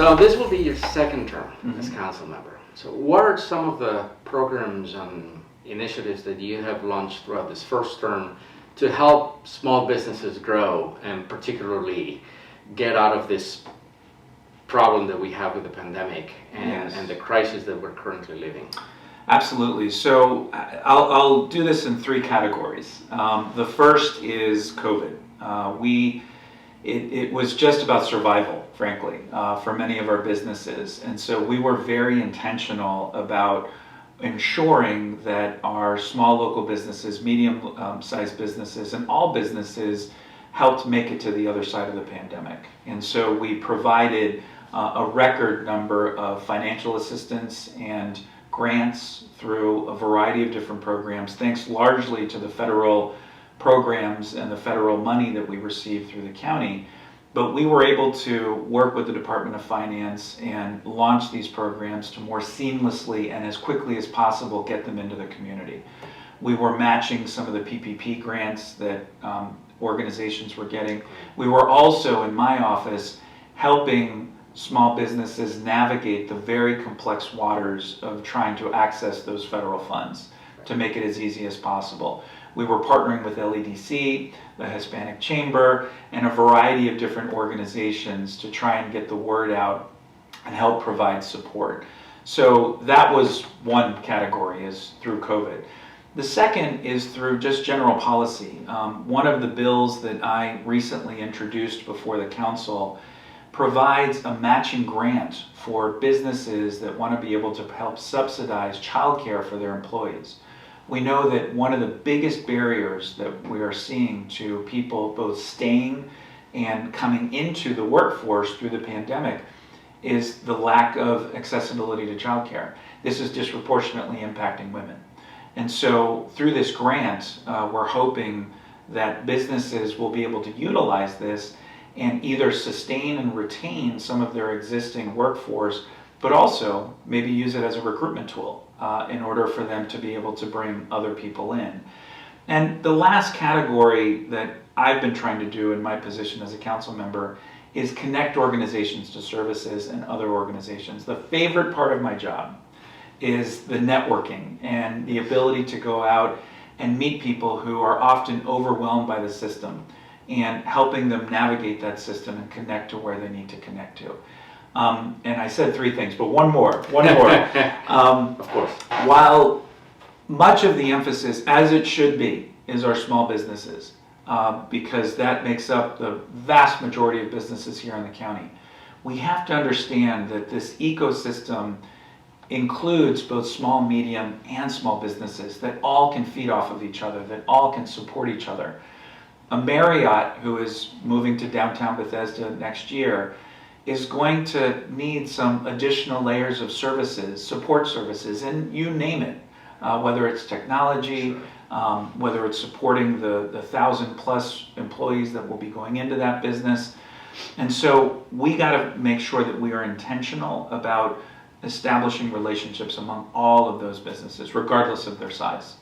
So this will be your second term as council member. So what are some of the programs and initiatives that you have launched throughout this first term to help small businesses grow and particularly get out of this problem that we have with the pandemic and the crisis that we're currently living? Absolutely. So I'll do this in three categories. The first is COVID. It was just about survival, frankly, for many of our businesses. And so we were very intentional about ensuring that our small local businesses, medium-sized businesses, and all businesses helped make it to the other side of the pandemic. And so we provided a record number of financial assistance and grants through a variety of different programs, thanks largely to the federal programs and the federal money that we received through the county. But we were able to work with the Department of Finance and launch these programs to more seamlessly and as quickly as possible get them into the community. We were matching some of the PPP grants that organizations were getting. We were also, in my office, helping small businesses navigate the very complex waters of trying to access those federal funds to make it as easy as possible. We were partnering with LEDC, the Hispanic Chamber, and a variety of different organizations to try and get the word out and help provide support. So that was one category, is through COVID. The second is through just general policy. One of the bills that I recently introduced before the council provides a matching grant for businesses that want to be able to help subsidize childcare for their employees. We know that one of the biggest barriers that we are seeing to people both staying and coming into the workforce through the pandemic is the lack of accessibility to childcare. This is disproportionately impacting women. And so through this grant, we're hoping that businesses will be able to utilize this and either sustain and retain some of their existing workforce, but also maybe use it as a recruitment tool in order for them to be able to bring other people in. And the last category that I've been trying to do in my position as a council member is connect organizations to services and other organizations. The favorite part of my job is the networking and the ability to go out and meet people who are often overwhelmed by the system and helping them navigate that system and connect to where they need to connect to. And I said three things, but one more. Of course. While much of the emphasis, as it should be, is our small businesses, because that makes up the vast majority of businesses here in the county, we have to understand that this ecosystem includes both small, medium, and small businesses that all can feed off of each other, that all can support each other. A Marriott, who is moving to downtown Bethesda next year, is going to need some additional layers of services, support services, and you name it, whether it's technology, whether it's supporting the 1,000+ employees that will be going into that business. And so we got to make sure that we are intentional about establishing relationships among all of those businesses, regardless of their size.